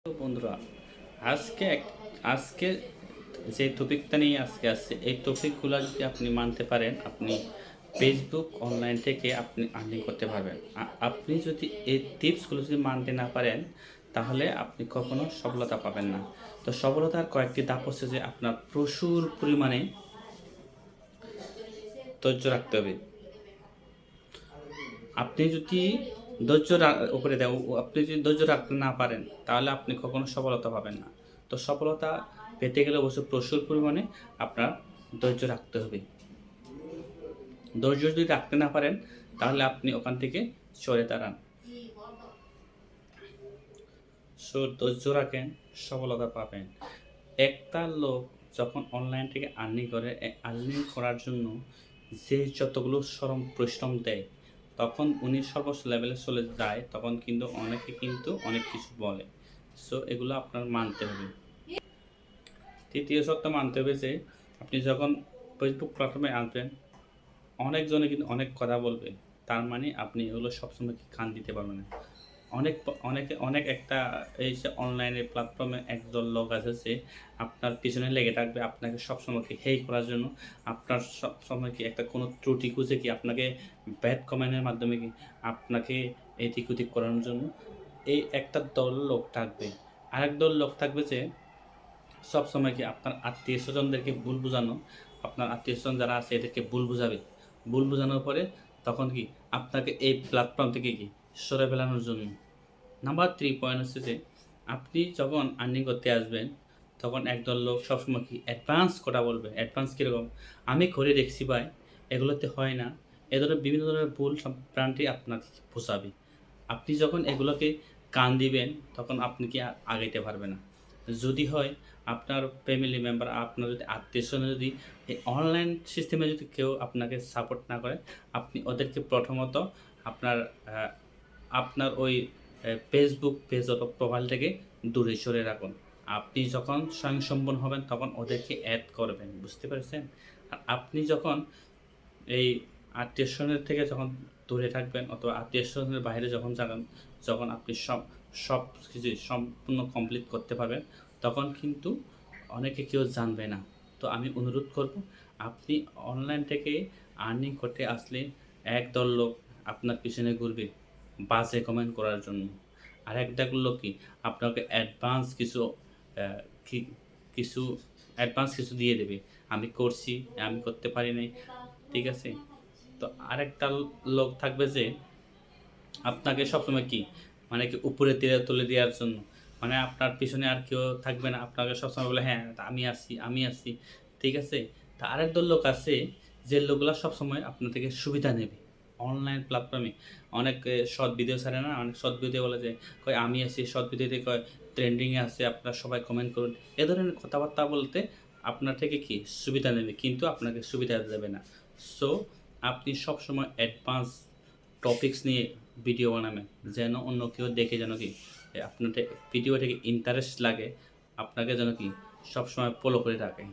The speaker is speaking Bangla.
তো বন্ধুরা, আজকে আজকে যে টপিকটা নিয়ে আজকে আসছে, এই টপিকগুলো যদি আপনি মানতে পারেন, আপনি ফেসবুক অনলাইন থেকে আপনি আর্নিং করতে পারবেন। আপনি যদি এই টিপসগুলো যদি মানতে না পারেন, তাহলে আপনি কখনো সফলতা পাবেন না। তো সফলতার কয়েকটি ধাপ হচ্ছে যে আপনার প্রচুর পরিমাণে ধৈর্য রাখতে হবে। আপনি যদি উপরে দেয়, আপনি যদি ধৈর্য রাখতে না পারেন, তাহলে আপনি কখনো সফলতা পাবেন না। তো সফলতা পেতে গেলে অবশ্যই প্রচুর পরিমাণে আপনার ধৈর্য রাখতে হবে। ধৈর্য যদি রাখতে না পারেন, তাহলে আপনি ওখান থেকে সরে দাঁড়ান। ধৈর্য রাখেন, সফলতা পাবেন। একটা লোক যখন অনলাইন থেকে আর্নিং করে, আর্নিং করার জন্য যে যতগুলো পরিশ্রম দেয়, তখন উনি সর্বোচ্চ লেভেলে চলে যায়, তখন কিন্তু অনেকে কিন্তু অনেক কিছু বলে। সো এগুলো আপনার মানতে হবে। তৃতীয় সত্য মানতে হবে যে আপনি যখন ফেসবুক প্ল্যাটফর্মে আসবেন, অনেকজনে কিন্তু অনেক কথা বলবে। তার মানে আপনি এগুলো সবসময় কান দিতে পারবেন না। অনেক একটা এই যে অনলাইনে প্ল্যাটফর্মে একদল লোক আছে যে আপনার পিছনে লেগে থাকবে, আপনাকে সবসময় হেয় করার জন্য, আপনার সবসময় কি একটা কোনো ত্রুটি খুঁজে কি আপনাকে ব্যাড কমেন্টের মাধ্যমে কি আপনাকে এদিক ওদিক করানোর জন্য এই একটা দল লোক থাকবে। আরেক দল লোক থাকবে যে সবসময় কি আপনার আত্মীয় স্বজনদেরকে ভুল বোঝানো, আপনার আত্মীয় স্বজন যারা আছে এদেরকে ভুল বোঝাবে। ভুল বোঝানোর পরে তখন কি আপনাকে এই প্ল্যাটফর্ম থেকে কি সরে ফেলানোর জন্য। নাম্বার 3 পয়েন্ট হচ্ছে যে আপনি যখন আর্নিং করতে আসবেন, তখন একদল লোক সবসময় কি অ্যাডভান্স কথা বলবে। অ্যাডভান্স কীরকম? আমি করে দেখছি ভাই, এগুলোতে হয় না। এ ধরনের বিভিন্ন ধরনের ভুল ব্রান্ডটি আপনাকে বোঝাবে। আপনি যখন এগুলোকে কান দিবেন, তখন আপনি কি আর আগাইতে পারবেন না। যদি হয় আপনার ফ্যামিলি মেম্বার, আপনার যদি আত্মীয়স্বজন যদি এই অনলাইন সিস্টেমে যদি কেউ আপনাকে সাপোর্ট না করে, আপনি ওদেরকে প্রথমত আপনার আপনার ওই ফেসবুক পেজ অথবা প্রোফাইল থেকে দূরে সরে রাখুন। আপনি যখন স্বয়ংসম্পূর্ণ হবেন, তখন ওদেরকে অ্যাড করবেন। বুঝতে পেরেছেন? আর আপনি যখন এই আত্মীয়স্বজনের থেকে যখন দূরে থাকবেন, অথবা আত্মীয়স্বজনের বাইরে যখন যাবেন, যখন আপনি সব কিছু সম্পূর্ণ কমপ্লিট করতে পারবেন, তখন কিন্তু অনেকে কেউ জানবে না। তো আমি অনুরোধ করব, আপনি অনলাইন থেকে আর্নিং করতে আসলে একদল লোক আপনার পিছনে ঘুরবে বাজে কমেন্ট করার জন্য। আরেকটা লোক কি আপনাকে আহ, কি কিছু অ্যাডভান্স কিছু দিয়ে দেবে। আমি করছি, আমি করতে পারি নাই, ঠিক আছে? তো আরেকটা লোক থাকবে যে আপনাকে সবসময় কি মানে কি উপরে দিয়ে তুলে দেওয়ার জন্য, মানে আপনার পিছনে আর কেউ থাকবে না, আপনাকে সবসময় বলে হ্যাঁ আমি আছি, আমি আছি, ঠিক আছে? তা আরেক দল লোক আছে যে লোকগুলা সবসময় আপনার থেকে সুবিধা নেবে। অনলাইন প্ল্যাটফর্মে অনেক শর্ট ভিডিও ছাড়ে না, অনেক শর্ট ভিডিও বলে যে কয় আমি আছি, শর্ট ভিডিওতে কয় ট্রেন্ডিংয়ে আছে, আপনারা সবাই কমেন্ট করুন। এ ধরনের কথাবার্তা বলতে আপনার থেকে কি সুবিধা নেবে, কিন্তু আপনাকে সুবিধা দেবে না। সো আপনি সবসময় অ্যাডভান্স টপিকস নিয়ে ভিডিও বানাবেন, যেন অন্য কেউ দেখে যেন কি আপনার ভিডিও থেকে ইন্টারেস্ট লাগে, আপনাকে যেন কি সবসময় ফলো করে রাখে।